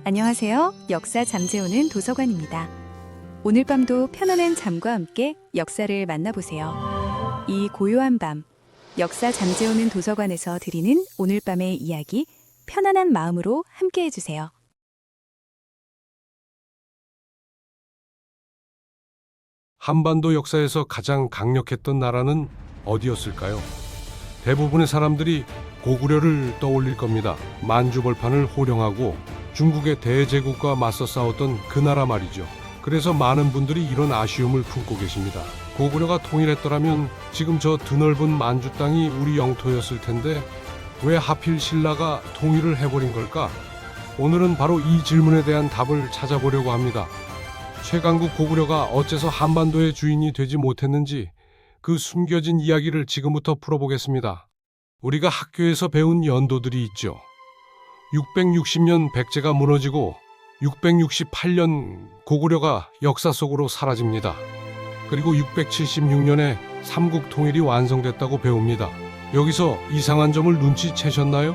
안녕하세요. 역사 잠재우는 도서관입니다. 오늘 밤도 편안한 잠과 함께 역사를 만나보세요. 이 고요한 밤, 역사 잠재우는 도서관에서 드리는 오늘 밤의 이야기, 편안한 마음으로 함께 해주세요. 한반도 역사에서 가장 강력했던 나라는 어디였을까요? 대부분의 사람들이 고구려를 떠올릴 겁니다. 만주벌판을 호령하고 중국의 대제국과 맞서 싸웠던 그 나라 말이죠. 그래서 많은 분들이 이런 아쉬움을 품고 계십니다. 고구려가 통일했더라면 지금 저 드넓은 만주 땅이 우리 영토였을 텐데 왜 하필 신라가 통일을 해버린 걸까? 오늘은 바로 이 질문에 대한 답을 찾아보려고 합니다. 최강국 고구려가 어째서 한반도의 주인이 되지 못했는지 그 숨겨진 이야기를 지금부터 풀어보겠습니다. 우리가 학교에서 배운 연도들이 있죠. 660년 백제가 무너지고 668년 고구려가 역사 속으로 사라집니다. 그리고 676년에 삼국 통일이 완성됐다고 배웁니다. 여기서 이상한 점을 눈치채셨나요?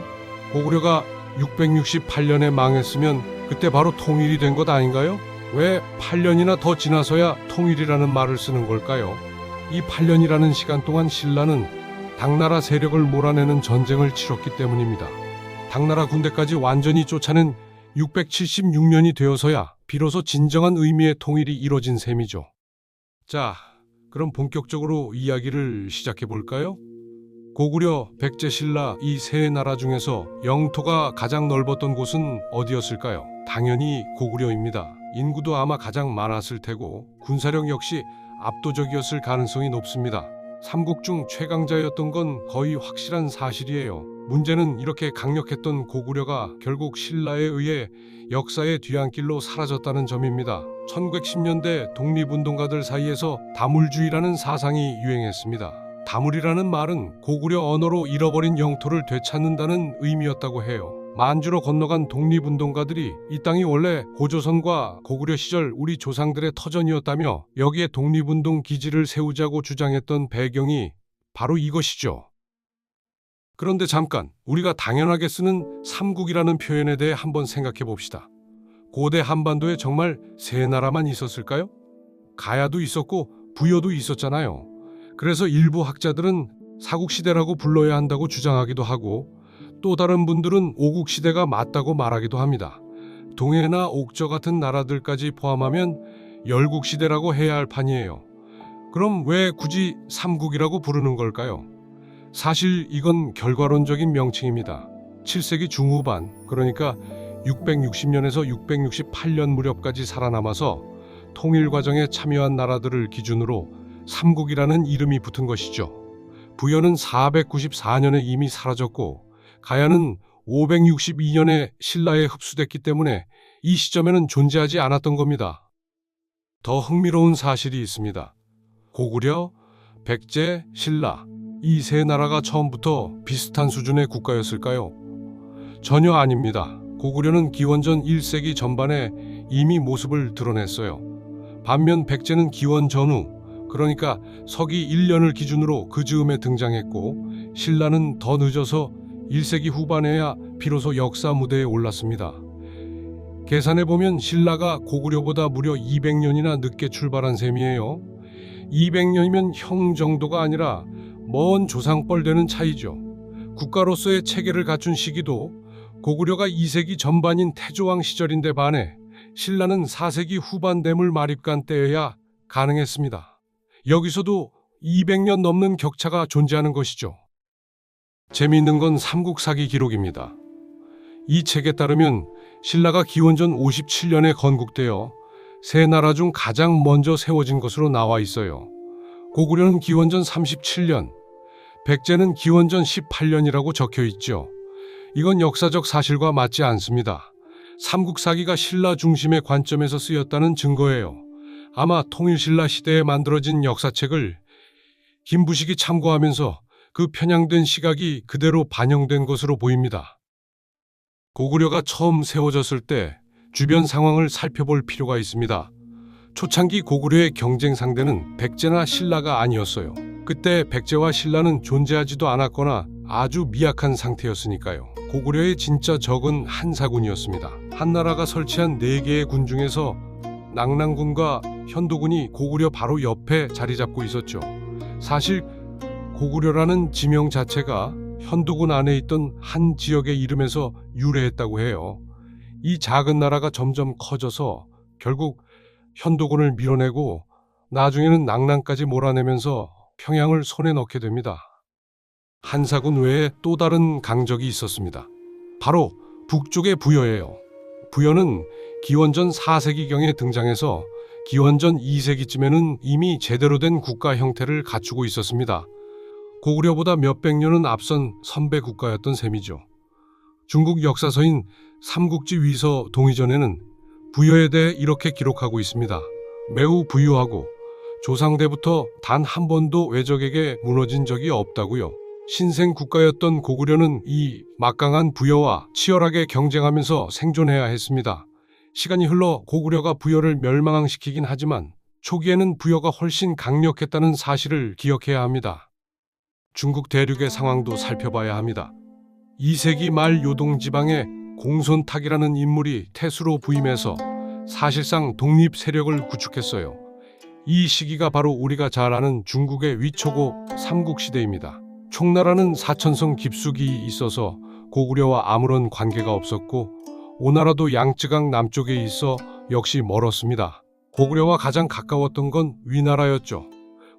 고구려가 668년에 망했으면 그때 바로 통일이 된 것 아닌가요? 왜 8년이나 더 지나서야 통일이라는 말을 쓰는 걸까요? 이 8년이라는 시간 동안 신라는 당나라 세력을 몰아내는 전쟁을 치렀기 때문입니다. 당나라 군대까지 완전히 쫓아낸 676년이 되어서야 비로소 진정한 의미의 통일이 이뤄진 셈이죠. 자, 그럼 본격적으로 이야기를 시작해 볼까요? 고구려, 백제, 신라 이 세 나라 중에서 영토가 가장 넓었던 곳은 어디였을까요? 당연히 고구려입니다. 인구도 아마 가장 많았을 테고 군사력 역시 압도적이었을 가능성이 높습니다. 삼국 중 최강자였던 건 거의 확실한 사실이에요. 문제는 이렇게 강력했던 고구려가 결국 신라에 의해 역사의 뒤안길로 사라졌다는 점입니다. 1910년대 독립운동가들 사이에서 다물주의라는 사상이 유행했습니다. 다물이라는 말은 고구려 언어로 잃어버린 영토를 되찾는다는 의미였다고 해요. 만주로 건너간 독립운동가들이 이 땅이 원래 고조선과 고구려 시절 우리 조상들의 터전이었다며 여기에 독립운동 기지를 세우자고 주장했던 배경이 바로 이것이죠. 그런데 잠깐, 우리가 당연하게 쓰는 삼국이라는 표현에 대해 한번 생각해 봅시다. 고대 한반도에 정말 세 나라만 있었을까요? 가야도 있었고 부여도 있었잖아요. 그래서 일부 학자들은 사국시대라고 불러야 한다고 주장하기도 하고 또 다른 분들은 오국시대가 맞다고 말하기도 합니다. 동해나 옥저 같은 나라들까지 포함하면 열국시대라고 해야 할 판이에요. 그럼 왜 굳이 삼국이라고 부르는 걸까요? 사실 이건 결과론적인 명칭입니다. 7세기 중후반, 그러니까 660년에서 668년 무렵까지 살아남아서 통일 과정에 참여한 나라들을 기준으로 삼국이라는 이름이 붙은 것이죠. 부여는 494년에 이미 사라졌고 가야는 562년에 신라에 흡수됐기 때문에 이 시점에는 존재하지 않았던 겁니다. 더 흥미로운 사실이 있습니다. 고구려, 백제, 신라 이 세 나라가 처음부터 비슷한 수준의 국가였을까요? 전혀 아닙니다. 고구려는 기원전 1세기 전반에 이미 모습을 드러냈어요. 반면 백제는 기원 전후, 그러니까 서기 1년을 기준으로 그 즈음에 등장했고 신라는 더 늦어서 1세기 후반에야 비로소 역사 무대에 올랐습니다. 계산해보면 신라가 고구려보다 무려 200년이나 늦게 출발한 셈이에요. 200년이면 형 정도가 아니라 먼 조상뻘 되는 차이죠. 국가로서의 체계를 갖춘 시기도 고구려가 2세기 전반인 태조왕 시절인데 반해 신라는 4세기 후반 대물 마립간 때여야 가능했습니다. 여기서도 200년 넘는 격차가 존재하는 것이죠. 재미있는 건 삼국사기 기록입니다. 이 책에 따르면 신라가 기원전 57년에 건국되어 세 나라 중 가장 먼저 세워진 것으로 나와 있어요. 고구려는 기원전 37년, 백제는 기원전 18년이라고 적혀 있죠. 이건 역사적 사실과 맞지 않습니다. 삼국사기가 신라 중심의 관점에서 쓰였다는 증거예요. 아마 통일신라 시대에 만들어진 역사책을 김부식이 참고하면서 그 편향된 시각이 그대로 반영된 것으로 보입니다. 고구려가 처음 세워졌을 때 주변 상황을 살펴볼 필요가 있습니다. 초창기 고구려의 경쟁 상대는 백제나 신라가 아니었어요. 그때 백제와 신라는 존재하지도 않았거나 아주 미약한 상태였으니까요. 고구려의 진짜 적은 한사군이었습니다. 한나라가 설치한 4개의 군 중에서 낙랑군과 현도군이 고구려 바로 옆에 자리 잡고 있었죠. 사실 고구려라는 지명 자체가 현도군 안에 있던 한 지역의 이름에서 유래했다고 해요. 이 작은 나라가 점점 커져서 결국 현도군을 밀어내고 나중에는 낙랑까지 몰아내면서 평양을 손에 넣게 됩니다. 한사군 외에 또 다른 강적이 있었습니다. 바로 북쪽의 부여예요. 부여는 기원전 4세기경에 등장해서 기원전 2세기쯤에는 이미 제대로 된 국가 형태를 갖추고 있었습니다. 고구려보다 몇백 년은 앞선 선배 국가였던 셈이죠. 중국 역사서인 삼국지 위서 동의전에는 부여에 대해 이렇게 기록하고 있습니다. 매우 부유하고 조상 때부터 단 한 번도 외적에게 무너진 적이 없다고요. 신생 국가였던 고구려는 이 막강한 부여와 치열하게 경쟁하면서 생존해야 했습니다. 시간이 흘러 고구려가 부여를 멸망시키긴 하지만 초기에는 부여가 훨씬 강력했다는 사실을 기억해야 합니다. 중국 대륙의 상황도 살펴봐야 합니다. 2세기 말 요동 지방에 공손탁이라는 인물이 태수로 부임해서 사실상 독립 세력을 구축했어요. 이 시기가 바로 우리가 잘 아는 중국의 위초고 삼국시대입니다. 총나라는 사천성 깊숙이 있어서 고구려와 아무런 관계가 없었고 오나라도 양쯔강 남쪽에 있어 역시 멀었습니다. 고구려와 가장 가까웠던 건 위나라였죠.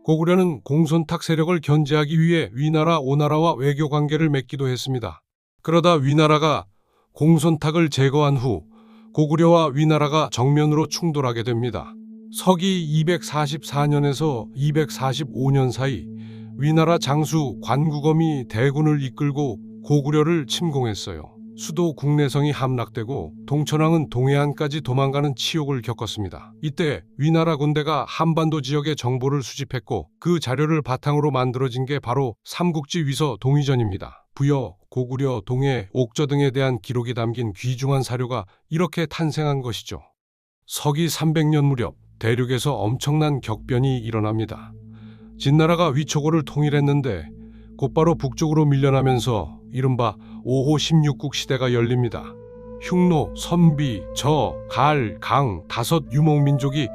고구려는 공손탁 세력을 견제하기 위해 위나라, 오나라와 외교 관계를 맺기도 했습니다. 그러다 위나라가 공손탁을 제거한 후 고구려와 위나라가 정면으로 충돌하게 됩니다. 서기 244년에서 245년 사이 위나라 장수 관구검이 대군을 이끌고 고구려를 침공했어요. 수도 국내성이 함락되고 동천왕은 동해안까지 도망가는 치욕을 겪었습니다. 이때 위나라 군대가 한반도 지역의 정보를 수집했고 그 자료를 바탕으로 만들어진 게 바로 삼국지 위서 동의전입니다. 부여, 고구려, 동해, 옥저 등에 대한 기록이 담긴 귀중한 사료가 이렇게 탄생한 것이죠. 서기 300년 무렵 대륙에서 엄청난 격변이 일어납니다. 진나라가 위초고를 통일했는데 곧바로 북쪽으로 밀려나면서 이른바 5호 16국 시대가 열립니다. 흉노, 선비, 저, 갈, 강 다섯 유목민족이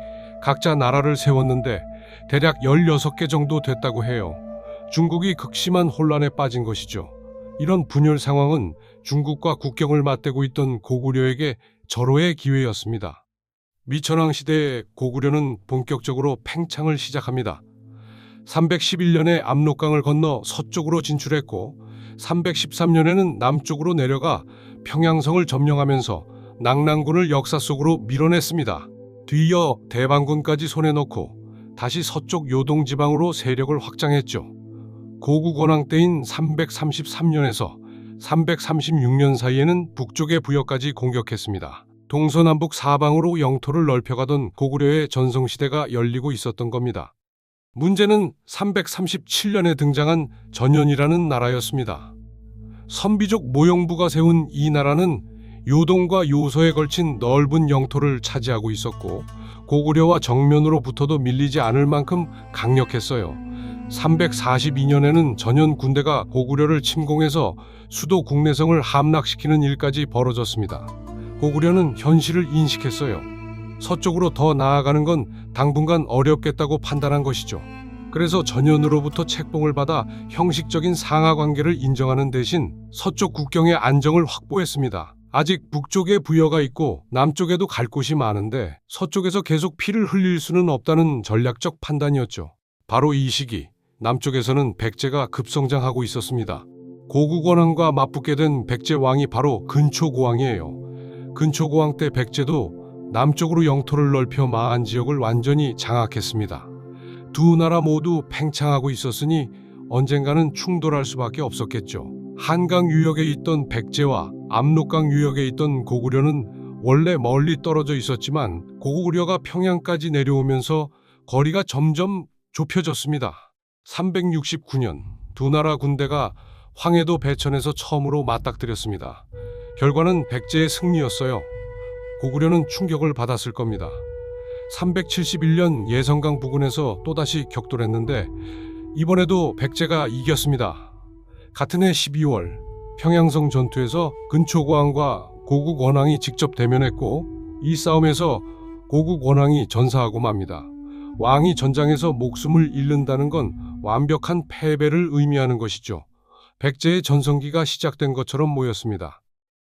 각자 나라를 세웠는데 대략 16개 정도 됐다고 해요. 중국이 극심한 혼란에 빠진 것이죠. 이런 분열 상황은 중국과 국경을 맞대고 있던 고구려에게 절호의 기회였습니다. 미천왕 시대에 고구려는 본격적으로 팽창을 시작합니다. 311년에 압록강을 건너 서쪽으로 진출했고 313년에는 남쪽으로 내려가 평양성을 점령하면서 낙랑군을 역사 속으로 밀어냈습니다. 뒤이어 대방군까지 손에 넣고 다시 서쪽 요동지방으로 세력을 확장했죠. 고구 권왕 때인 333년에서 336년 사이에는 북쪽의 부여까지 공격했습니다. 동서남북 사방으로 영토를 넓혀가던 고구려의 전성시대가 열리고 있었던 겁니다. 문제는 337년에 등장한 전현이라는 나라였습니다. 선비족 모형부가 세운 이 나라는 요동과 요서에 걸친 넓은 영토를 차지하고 있었고 고구려와 정면으로 붙어도 밀리지 않을 만큼 강력했어요. 342년에는 전현 군대가 고구려를 침공해서 수도 국내성을 함락시키는 일까지 벌어졌습니다. 고구려는 현실을 인식했어요. 서쪽으로 더 나아가는 건 당분간 어렵겠다고 판단한 것이죠. 그래서 전현으로부터 책봉을 받아 형식적인 상하 관계를 인정하는 대신 서쪽 국경의 안정을 확보했습니다. 아직 북쪽에 부여가 있고 남쪽에도 갈 곳이 많은데 서쪽에서 계속 피를 흘릴 수는 없다는 전략적 판단이었죠. 바로 이 시기 남쪽에서는 백제가 급성장하고 있었습니다. 고구권왕과 맞붙게 된 백제 왕이 바로 근초고왕이에요. 근초고왕 때 백제도 남쪽으로 영토를 넓혀 마한 지역을 완전히 장악했습니다. 두 나라 모두 팽창하고 있었으니 언젠가는 충돌할 수밖에 없었겠죠. 한강 유역에 있던 백제와 압록강 유역에 있던 고구려는 원래 멀리 떨어져 있었지만 고구려가 평양까지 내려오면서 거리가 점점 좁혀졌습니다. 369년 두 나라 군대가 황해도 배천에서 처음으로 맞닥뜨렸습니다. 결과는 백제의 승리였어요. 고구려는 충격을 받았을 겁니다. 371년 예성강 부근에서 또다시 격돌했는데 이번에도 백제가 이겼습니다. 같은 해 12월 평양성 전투에서 근초고왕과 고국 원왕이 직접 대면했고, 이 싸움에서 고국 원왕이 전사하고 맙니다. 왕이 전장에서 목숨을 잃는다는 건 완벽한 패배를 의미하는 것이죠. 백제의 전성기가 시작된 것처럼 모였습니다.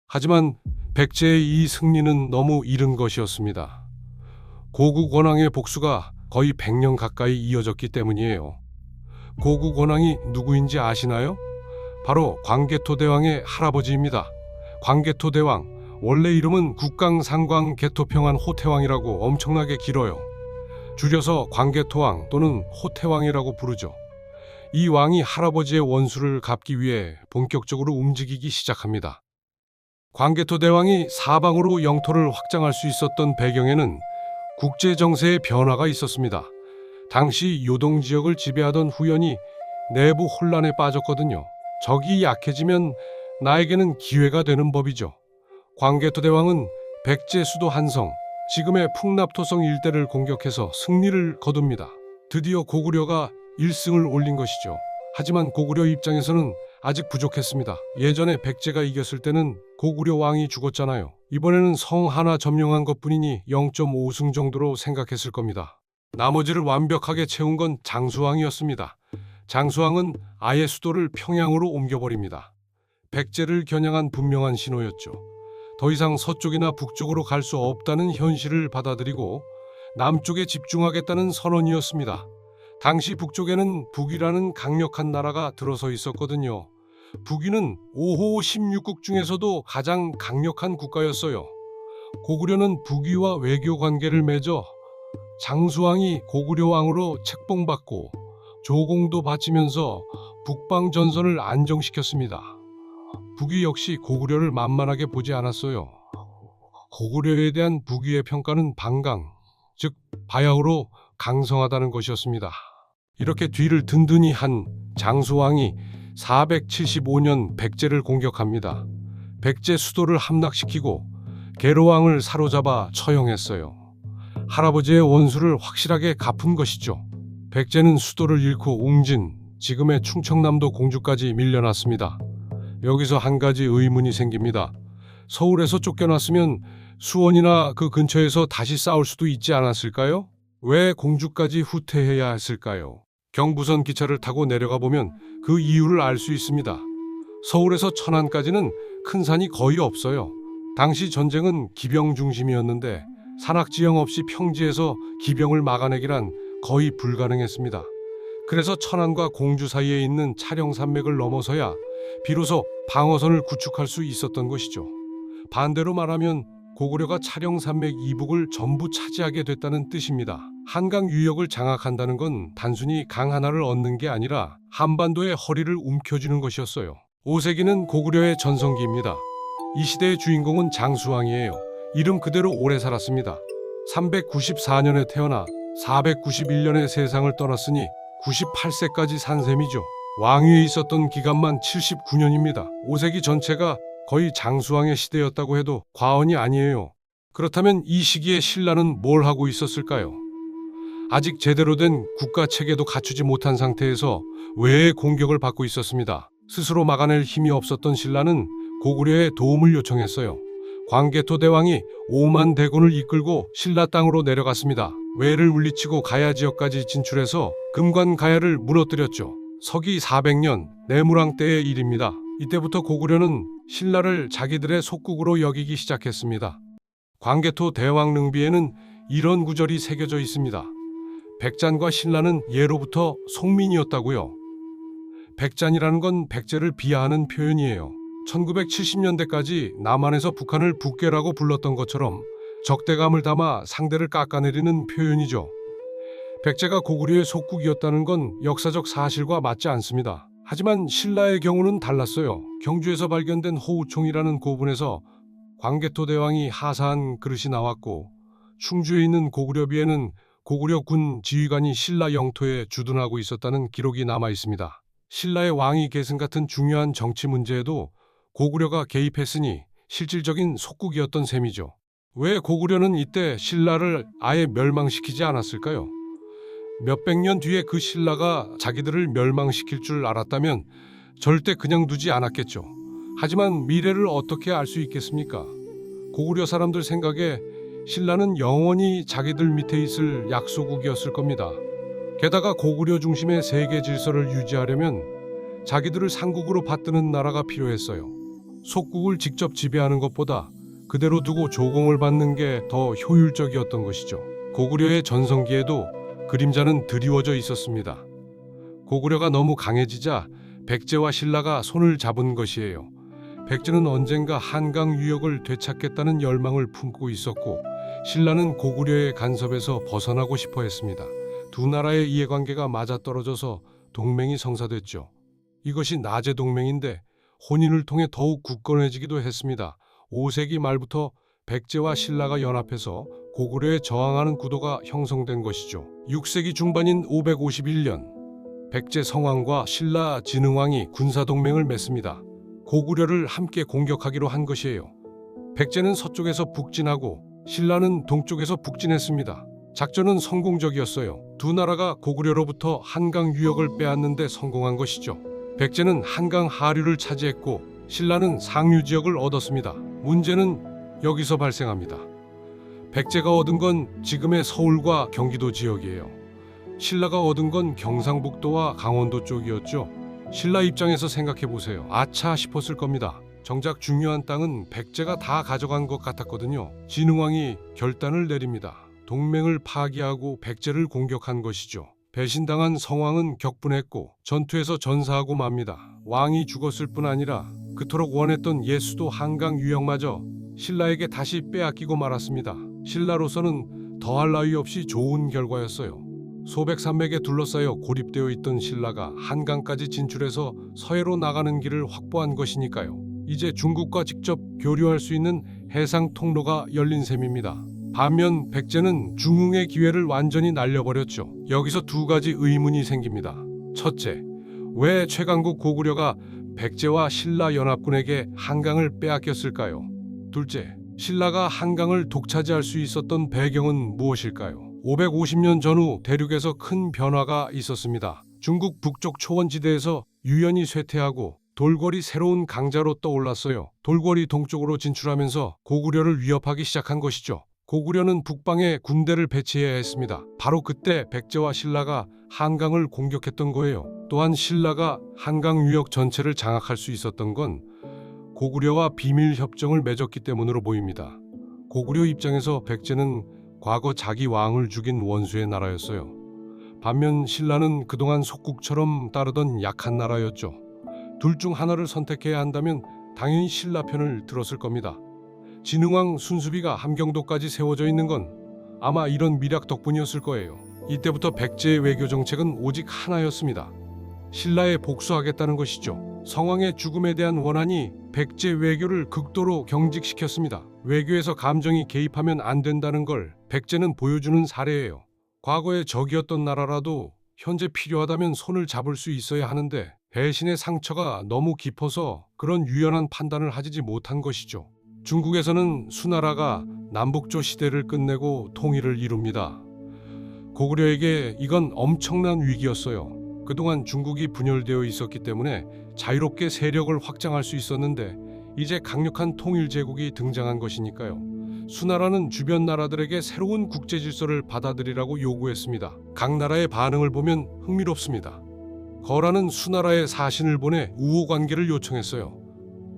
하지만 백제의 이 승리는 너무 이른 것이었습니다. 고국 원왕의 복수가 거의 100년 가까이 이어졌기 때문이에요. 고국 원왕이 누구인지 아시나요? 바로 광개토대왕의 할아버지입니다. 광개토대왕, 원래 이름은 국강상광 개토평안 호태왕이라고 엄청나게 길어요. 줄여서 광개토왕 또는 호태왕이라고 부르죠. 이 왕이 할아버지의 원수를 갚기 위해 본격적으로 움직이기 시작합니다. 광개토대왕이 사방으로 영토를 확장할 수 있었던 배경에는 국제 정세의 변화가 있었습니다. 당시 요동 지역을 지배하던 후연이 내부 혼란에 빠졌거든요. 적이 약해지면 나에게는 기회가 되는 법이죠. 광개토대왕은 백제 수도 한성, 지금의 풍납토성 일대를 공격해서 승리를 거둡니다. 드디어 고구려가 1승을 올린 것이죠. 하지만 고구려 입장에서는 아직 부족했습니다. 예전에 백제가 이겼을 때는 고구려 왕이 죽었잖아요. 이번에는 성 하나 점령한 것뿐이니 0.5승 정도로 생각했을 겁니다. 나머지를 완벽하게 채운 건 장수왕이었습니다. 장수왕은 아예 수도를 평양으로 옮겨버립니다. 백제를 겨냥한 분명한 신호였죠. 더 이상 서쪽이나 북쪽으로 갈 수 없다는 현실을 받아들이고 남쪽에 집중하겠다는 선언이었습니다. 당시 북쪽에는 북이라는 강력한 나라가 들어서 있었거든요. 북위는 5호 16국 중에서도 가장 강력한 국가였어요. 고구려는 북위와 외교 관계를 맺어 장수왕이 고구려 왕으로 책봉받고 조공도 바치면서 북방 전선을 안정시켰습니다. 북위 역시 고구려를 만만하게 보지 않았어요. 고구려에 대한 북위의 평가는 반강, 즉 바야흐로 강성하다는 것이었습니다. 이렇게 뒤를 든든히 한 장수왕이 475년 백제를 공격합니다. 백제 수도를 함락시키고 계로왕을 사로잡아 처형했어요. 할아버지의 원수를 확실하게 갚은 것이죠. 백제는 수도를 잃고 웅진, 지금의 충청남도 공주까지 밀려났습니다. 여기서 한 가지 의문이 생깁니다. 서울에서 쫓겨났으면 수원이나 그 근처에서 다시 싸울 수도 있지 않았을까요? 왜 공주까지 후퇴해야 했을까요? 경부선 기차를 타고 내려가 보면 그 이유를 알 수 있습니다. 서울에서 천안까지는 큰 산이 거의 없어요. 당시 전쟁은 기병 중심이었는데 산악지형 없이 평지에서 기병을 막아내기란 거의 불가능했습니다. 그래서 천안과 공주 사이에 있는 차령산맥을 넘어서야 비로소 방어선을 구축할 수 있었던 것이죠. 반대로 말하면 고구려가 차령산맥 이북을 전부 차지하게 됐다는 뜻입니다. 한강 유역을 장악한다는 건 단순히 강 하나를 얻는 게 아니라 한반도의 허리를 움켜쥐는 것이었어요. 5세기는 고구려의 전성기입니다. 이 시대의 주인공은 장수왕이에요. 이름 그대로 오래 살았습니다. 394년에 태어나 491년에 세상을 떠났으니 98세까지 산 셈이죠. 왕위에 있었던 기간만 79년입니다. 5세기 전체가 거의 장수왕의 시대였다고 해도 과언이 아니에요. 그렇다면 이 시기에 신라는 뭘 하고 있었을까요? 아직 제대로 된 국가 체계도 갖추지 못한 상태에서 외의 공격을 받고 있었습니다. 스스로 막아낼 힘이 없었던 신라는 고구려에 도움을 요청했어요. 광개토대왕이 5만 대군을 이끌고 신라 땅으로 내려갔습니다. 외를 물리치고 가야 지역까지 진출해서 금관 가야를 무너뜨렸죠. 서기 400년 내무랑 때의 일입니다. 이때부터 고구려는 신라를 자기들의 속국으로 여기기 시작했습니다. 광개토 대왕 능비에는 이런 구절이 새겨져 있습니다. 백잔과 신라는 예로부터 속민이었다고요. 백잔이라는 건 백제를 비하하는 표현이에요. 1970년대까지 남한에서 북한을 북괴라고 불렀던 것처럼 적대감을 담아 상대를 깎아내리는 표현이죠. 백제가 고구려의 속국이었다는 건 역사적 사실과 맞지 않습니다. 하지만 신라의 경우는 달랐어요. 경주에서 발견된 호우총이라는 고분에서 광개토 대왕이 하사한 그릇이 나왔고, 충주에 있는 고구려비에는 고구려 군 지휘관이 신라 영토에 주둔하고 있었다는 기록이 남아 있습니다. 신라의 왕위 계승 같은 중요한 정치 문제에도 고구려가 개입했으니 실질적인 속국이었던 셈이죠. 왜 고구려는 이때 신라를 아예 멸망시키지 않았을까요? 몇백 년 뒤에 그 신라가 자기들을 멸망시킬 줄 알았다면 절대 그냥 두지 않았겠죠. 하지만 미래를 어떻게 알 수 있겠습니까? 고구려 사람들 생각에 신라는 영원히 자기들 밑에 있을 약소국이었을 겁니다. 게다가 고구려 중심의 세계 질서를 유지하려면 자기들을 상국으로 받드는 나라가 필요했어요. 속국을 직접 지배하는 것보다 그대로 두고 조공을 받는 게 더 효율적이었던 것이죠. 고구려의 전성기에도 그림자는 드리워져 있었습니다. 고구려가 너무 강해지자 백제와 신라가 손을 잡은 것이에요. 백제는 언젠가 한강 유역을 되찾겠다는 열망을 품고 있었고 신라는 고구려의 간섭에서 벗어나고 싶어 했습니다. 두 나라의 이해관계가 맞아떨어져서 동맹이 성사됐죠. 이것이 나제 동맹인데 혼인을 통해 더욱 굳건해지기도 했습니다. 5세기 말부터 백제와 신라가 연합해서 고구려에 저항하는 구도가 형성된 것이죠. 6세기 중반인 551년 백제 성왕과 신라 진흥왕이 군사동맹을 맺습니다. 고구려를 함께 공격하기로 한 것이에요. 백제는 서쪽에서 북진하고 신라는 동쪽에서 북진했습니다. 작전은 성공적이었어요. 두 나라가 고구려로부터 한강 유역을 빼앗는 데 성공한 것이죠. 백제는 한강 하류를 차지했고 신라는 상류 지역을 얻었습니다. 문제는 여기서 발생합니다. 백제가 얻은 건 지금의 서울과 경기도 지역이에요. 신라가 얻은 건 경상북도와 강원도 쪽이었죠. 신라 입장에서 생각해 보세요. 아차 싶었을 겁니다. 정작 중요한 땅은 백제가 다 가져간 것 같았거든요. 진흥왕이 결단을 내립니다. 동맹을 파기하고 백제를 공격한 것이죠. 배신당한 성왕은 격분했고 전투에서 전사하고 맙니다. 왕이 죽었을 뿐 아니라 그토록 원했던 예수도 한강 유역마저 신라에게 다시 빼앗기고 말았습니다. 신라로서는 더할 나위 없이 좋은 결과였어요. 소백 산맥에 둘러싸여 고립되어 있던 신라가 한강까지 진출해서 서해로 나가는 길을 확보한 것이니까요. 이제 중국과 직접 교류할 수 있는 해상 통로가 열린 셈입니다. 반면 백제는 중흥의 기회를 완전히 날려버렸죠. 여기서 두 가지 의문이 생깁니다. 첫째, 왜 최강국 고구려가 백제와 신라 연합군에게 한강을 빼앗겼을까요? 둘째, 신라가 한강을 독차지할 수 있었던 배경은 무엇일까요? 550년 전후 대륙에서 큰 변화가 있었습니다. 중국 북쪽 초원지대에서 유연이 쇠퇴하고 돌궐이 새로운 강자로 떠올랐어요. 돌궐이 동쪽으로 진출하면서 고구려를 위협하기 시작한 것이죠. 고구려는 북방에 군대를 배치해야 했습니다. 바로 그때 백제와 신라가 한강을 공격했던 거예요. 또한 신라가 한강 유역 전체를 장악할 수 있었던 건 고구려와 비밀 협정을 맺었기 때문으로 보입니다. 고구려 입장에서 백제는 과거 자기 왕을 죽인 원수의 나라였어요. 반면 신라는 그동안 속국처럼 따르던 약한 나라였죠. 둘 중 하나를 선택해야 한다면 당연히 신라 편을 들었을 겁니다. 진흥왕 순수비가 함경도까지 세워져 있는 건 아마 이런 미략 덕분이었을 거예요. 이때부터 백제의 외교 정책은 오직 하나였습니다. 신라에 복수하겠다는 것이죠. 성왕의 죽음에 대한 원한이 백제 외교를 극도로 경직시켰습니다. 외교에서 감정이 개입하면 안 된다는 걸 백제는 보여주는 사례예요. 과거에 적이었던 나라라도 현재 필요하다면 손을 잡을 수 있어야 하는데 배신의 상처가 너무 깊어서 그런 유연한 판단을 하지 못한 것이죠. 중국에서는 수나라가 남북조 시대를 끝내고 통일을 이룹니다. 고구려에게 이건 엄청난 위기였어요. 그동안 중국이 분열되어 있었기 때문에 자유롭게 세력을 확장할 수 있었는데 이제 강력한 통일 제국이 등장한 것이니까요. 수나라는 주변 나라들에게 새로운 국제 질서를 받아들이라고 요구했습니다. 각 나라의 반응을 보면 흥미롭습니다. 거란은 수나라에 사신을 보내 우호 관계를 요청했어요.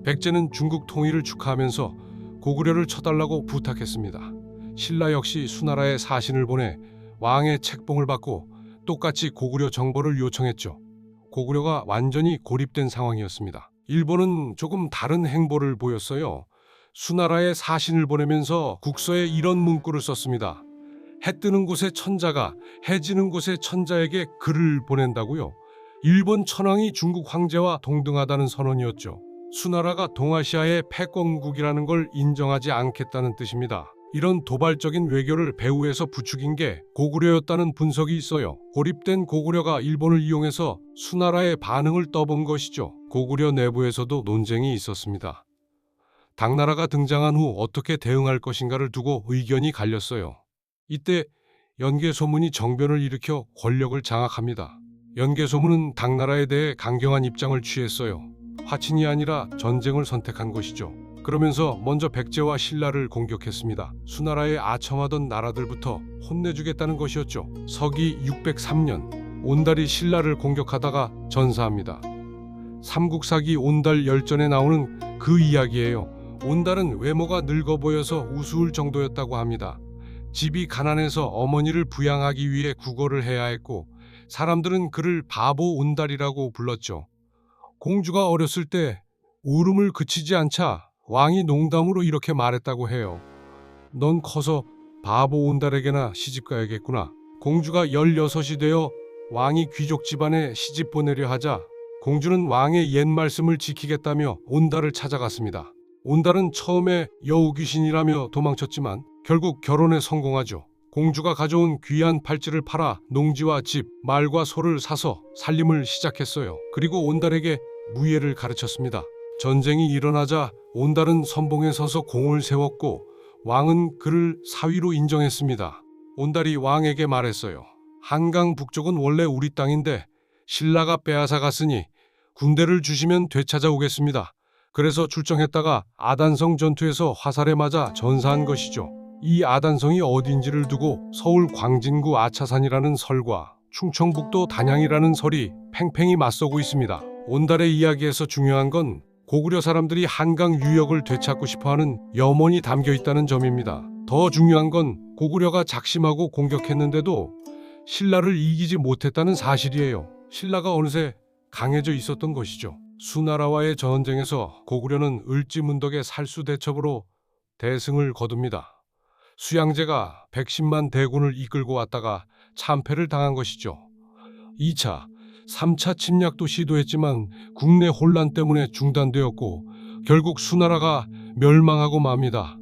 백제는 중국 통일을 축하하면서 고구려를 쳐달라고 부탁했습니다. 신라 역시 수나라에 사신을 보내 왕의 책봉을 받고 똑같이 고구려 정보를 요청했죠. 고구려가 완전히 고립된 상황이었습니다. 일본은 조금 다른 행보를 보였어요. 수나라에 사신을 보내면서 국서에 이런 문구를 썼습니다. 해 뜨는 곳에 천자가 해 지는 곳에 천자에게 글을 보낸다고요. 일본 천황이 중국 황제와 동등하다는 선언이었죠. 수나라가 동아시아의 패권국이라는 걸 인정하지 않겠다는 뜻입니다. 이런 도발적인 외교를 배후에서 부추긴 게 고구려였다는 분석이 있어요. 고립된 고구려가 일본을 이용해서 수나라의 반응을 떠본 것이죠. 고구려 내부에서도 논쟁이 있었습니다. 당나라가 등장한 후 어떻게 대응할 것인가를 두고 의견이 갈렸어요. 이때 연개소문이 정변을 일으켜 권력을 장악합니다. 연개소문은 당나라에 대해 강경한 입장을 취했어요. 화친이 아니라 전쟁을 선택한 것이죠. 그러면서 먼저 백제와 신라를 공격했습니다. 수나라에 아첨하던 나라들부터 혼내주겠다는 것이었죠. 서기 603년 온달이 신라를 공격하다가 전사합니다. 삼국사기 온달 열전에 나오는 그 이야기예요. 온달은 외모가 늙어 보여서 우스울 정도였다고 합니다. 집이 가난해서 어머니를 부양하기 위해 구걸을 해야 했고 사람들은 그를 바보 온달이라고 불렀죠. 공주가 어렸을 때 울음을 그치지 않자 왕이 농담으로 이렇게 말했다고 해요. 넌 커서 바보 온달에게나 시집 가야겠구나. 공주가 16이 되어 왕이 귀족 집안에 시집 보내려 하자 공주는 왕의 옛 말씀을 지키겠다며 온달을 찾아갔습니다. 온달은 처음에 여우 귀신이라며 도망쳤지만 결국 결혼에 성공하죠. 공주가 가져온 귀한 팔찌를 팔아 농지와 집, 말과 소를 사서 살림을 시작했어요. 그리고 온달에게 무예를 가르쳤습니다. 전쟁이 일어나자 온달은 선봉에 서서 공을 세웠고 왕은 그를 사위로 인정했습니다. 온달이 왕에게 말했어요. 한강 북쪽은 원래 우리 땅인데 신라가 빼앗아 갔으니 군대를 주시면 되찾아오겠습니다. 그래서 출정했다가 아단성 전투에서 화살에 맞아 전사한 것이죠. 이 아단성이 어딘지를 두고 서울 광진구 아차산이라는 설과 충청북도 단양이라는 설이 팽팽히 맞서고 있습니다. 온달의 이야기에서 중요한 건 고구려 사람들이 한강 유역을 되찾고 싶어하는 염원이 담겨 있다는 점입니다. 더 중요한 건 고구려가 작심하고 공격했는데도 신라를 이기지 못했다는 사실이에요. 신라가 어느새 강해져 있었던 것이죠. 수나라와의 전쟁에서 고구려는 을지문덕의 살수대첩으로 대승을 거둡니다. 수양제가 110만 대군을 이끌고 왔다가 참패를 당한 것이죠. 2차, 3차 침략도 시도했지만 국내 혼란 때문에 중단되었고 결국 수나라가 멸망하고 맙니다.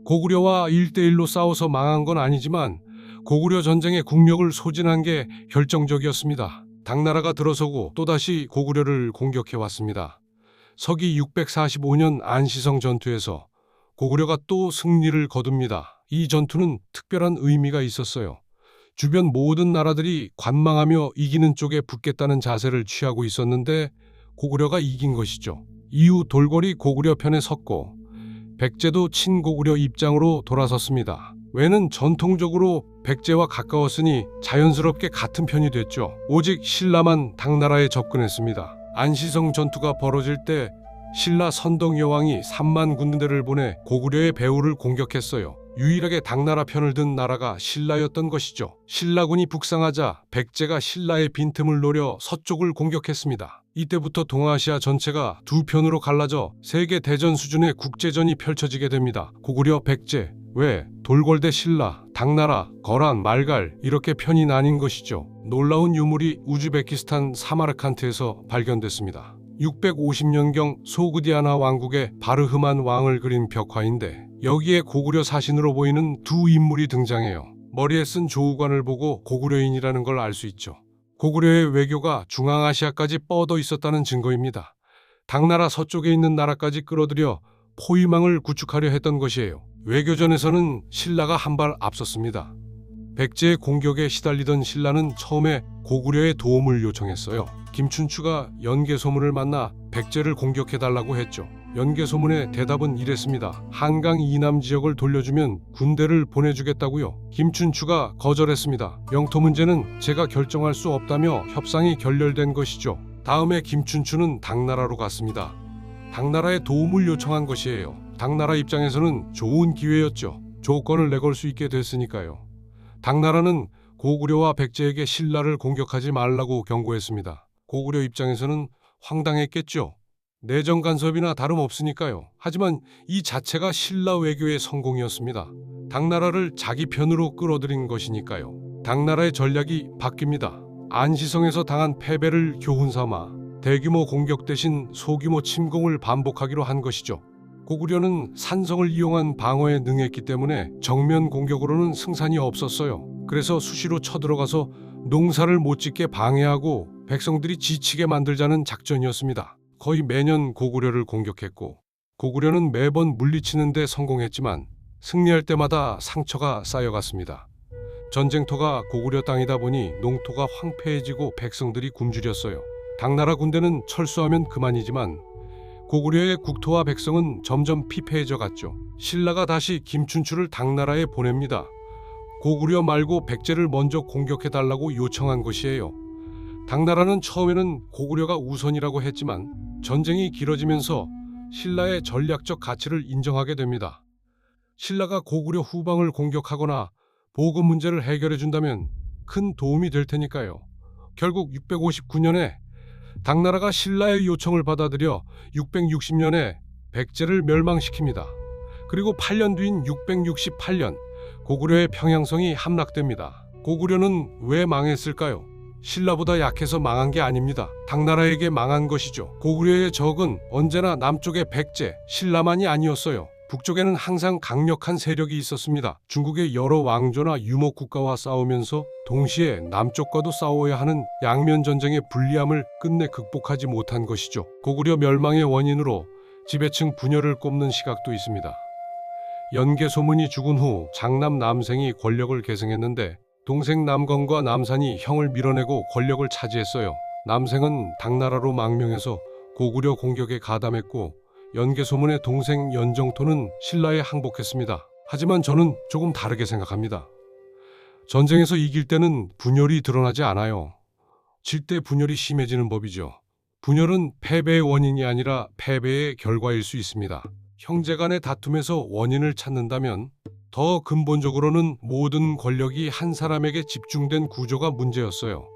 고구려와 1대1로 싸워서 망한 건 아니지만 고구려 전쟁의 국력을 소진한 게 결정적이었습니다. 당나라가 들어서고 또다시 고구려를 공격해왔습니다. 서기 645년 안시성 전투에서 고구려가 또 승리를 거둡니다. 이 전투는 특별한 의미가 있었어요. 주변 모든 나라들이 관망하며 이기는 쪽에 붙겠다는 자세를 취하고 있었는데 고구려가 이긴 것이죠. 이후 돌궐이 고구려 편에 섰고 백제도 친고구려 입장으로 돌아섰습니다. 왜는 전통적으로 백제와 가까웠으니 자연스럽게 같은 편이 됐죠. 오직 신라만 당나라에 접근했습니다. 안시성 전투가 벌어질 때 신라 선덕 여왕이 3만 군대를 보내 고구려의 배후를 공격했어요. 유일하게 당나라 편을 든 나라가 신라였던 것이죠. 신라군이 북상하자 백제가 신라의 빈틈을 노려 서쪽을 공격했습니다. 이때부터 동아시아 전체가 두 편으로 갈라져 세계 대전 수준의 국제전이 펼쳐지게 됩니다. 고구려, 백제, 왜, 돌궐 대 신라, 당나라, 거란, 말갈 이렇게 편이 나뉜 것이죠. 놀라운 유물이 우즈베키스탄 사마르칸트에서 발견됐습니다. 650년경 소그디아나 왕국의 바르흐만 왕을 그린 벽화인데 여기에 고구려 사신으로 보이는 두 인물이 등장해요. 머리에 쓴 조우관을 보고 고구려인이라는 걸 알 수 있죠. 고구려의 외교가 중앙아시아까지 뻗어 있었다는 증거입니다. 당나라 서쪽에 있는 나라까지 끌어들여 포위망을 구축하려 했던 것이에요. 외교전에서는 신라가 한 발 앞섰습니다. 백제의 공격에 시달리던 신라는 처음에 고구려의 도움을 요청했어요. 김춘추가 연개소문을 만나 백제를 공격해달라고 했죠. 연개소문의 대답은 이랬습니다. 한강 이남 지역을 돌려주면 군대를 보내주겠다고요. 김춘추가 거절했습니다. 영토 문제는 제가 결정할 수 없다며 협상이 결렬된 것이죠. 다음에 김춘추는 당나라로 갔습니다. 당나라에 도움을 요청한 것이에요. 당나라 입장에서는 좋은 기회였죠. 조건을 내걸 수 있게 됐으니까요. 당나라는 고구려와 백제에게 신라를 공격하지 말라고 경고했습니다. 고구려 입장에서는 황당했겠죠. 내정 간섭이나 다름없으니까요. 하지만 이 자체가 신라 외교의 성공이었습니다. 당나라를 자기 편으로 끌어들인 것이니까요. 당나라의 전략이 바뀝니다. 안시성에서 당한 패배를 교훈 삼아 대규모 공격 대신 소규모 침공을 반복하기로 한 것이죠. 고구려는 산성을 이용한 방어에 능했기 때문에 정면 공격으로는 승산이 없었어요. 그래서 수시로 쳐들어가서 농사를 못 짓게 방해하고 백성들이 지치게 만들자는 작전이었습니다. 거의 매년 고구려를 공격했고 고구려는 매번 물리치는 데 성공했지만 승리할 때마다 상처가 쌓여갔습니다. 전쟁터가 고구려 땅이다 보니 농토가 황폐해지고 백성들이 굶주렸어요. 당나라 군대는 철수하면 그만이지만 고구려의 국토와 백성은 점점 피폐해져 갔죠. 신라가 다시 김춘추를 당나라에 보냅니다. 고구려 말고 백제를 먼저 공격해달라고 요청한 것이에요. 당나라는 처음에는 고구려가 우선이라고 했지만 전쟁이 길어지면서 신라의 전략적 가치를 인정하게 됩니다. 신라가 고구려 후방을 공격하거나 보급 문제를 해결해 준다면 큰 도움이 될 테니까요. 결국 659년에 당나라가 신라의 요청을 받아들여 660년에 백제를 멸망시킵니다. 그리고 8년 뒤인 668년 고구려의 평양성이 함락됩니다. 고구려는 왜 망했을까요? 신라보다 약해서 망한 게 아닙니다. 당나라에게 망한 것이죠. 고구려의 적은 언제나 남쪽의 백제, 신라만이 아니었어요. 북쪽에는 항상 강력한 세력이 있었습니다. 중국의 여러 왕조나 유목 국가와 싸우면서 동시에 남쪽과도 싸워야 하는 양면 전쟁의 불리함을 끝내 극복하지 못한 것이죠. 고구려 멸망의 원인으로 지배층 분열을 꼽는 시각도 있습니다. 연개소문이 죽은 후 장남 남생이 권력을 계승했는데 동생 남건과 남산이 형을 밀어내고 권력을 차지했어요. 남생은 당나라로 망명해서 고구려 공격에 가담했고 연개소문의 동생 연정토는 신라에 항복했습니다. 하지만 저는 조금 다르게 생각합니다. 전쟁에서 이길 때는 분열이 드러나지 않아요. 질 때 분열이 심해지는 법이죠. 분열은 패배의 원인이 아니라 패배의 결과일 수 있습니다. 형제 간의 다툼에서 원인을 찾는다면 더 근본적으로는 모든 권력이 한 사람에게 집중된 구조가 문제였어요.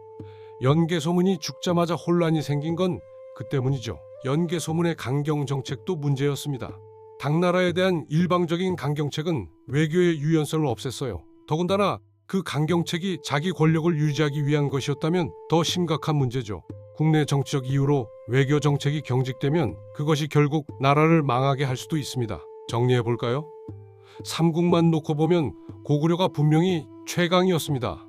연개소문이 죽자마자 혼란이 생긴 건 그 때문이죠. 연개소문의 강경 정책도 문제였습니다. 당나라에 대한 일방적인 강경책은 외교의 유연성을 없앴어요. 더군다나 그 강경책이 자기 권력을 유지하기 위한 것이었다면 더 심각한 문제죠. 국내 정치적 이유로 외교 정책이 경직되면 그것이 결국 나라를 망하게 할 수도 있습니다. 정리해 볼까요? 삼국만 놓고 보면 고구려가 분명히 최강이었습니다.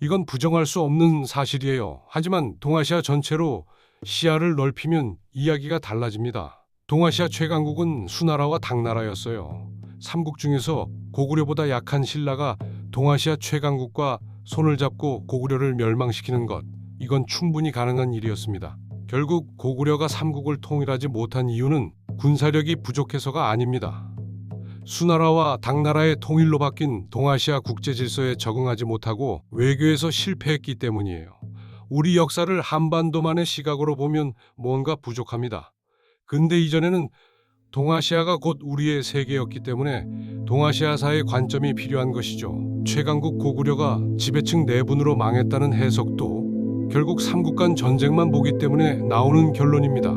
이건 부정할 수 없는 사실이에요. 하지만 동아시아 전체로 시야를 넓히면 이야기가 달라집니다. 동아시아 최강국은 수나라와 당나라였어요. 삼국 중에서 고구려보다 약한 신라가 동아시아 최강국과 손을 잡고 고구려를 멸망시키는 것, 이건 충분히 가능한 일이었습니다. 결국 고구려가 삼국을 통일하지 못한 이유는 군사력이 부족해서가 아닙니다. 수나라와 당나라의 통일로 바뀐 동아시아 국제질서에 적응하지 못하고 외교에서 실패했기 때문이에요. 우리 역사를 한반도만의 시각으로 보면 뭔가 부족합니다. 근대 이전에는 동아시아가 곧 우리의 세계였기 때문에 동아시아사의 관점이 필요한 것이죠. 최강국 고구려가 지배층 내분으로 망했다는 해석도 결국 삼국 간 전쟁만 보기 때문에 나오는 결론입니다.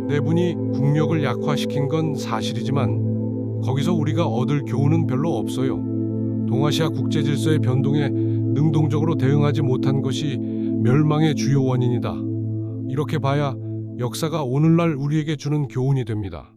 내분이 국력을 약화시킨 건 사실이지만 거기서 우리가 얻을 교훈은 별로 없어요. 동아시아 국제질서의 변동에 능동적으로 대응하지 못한 것이 멸망의 주요 원인이다. 이렇게 봐야 역사가 오늘날 우리에게 주는 교훈이 됩니다.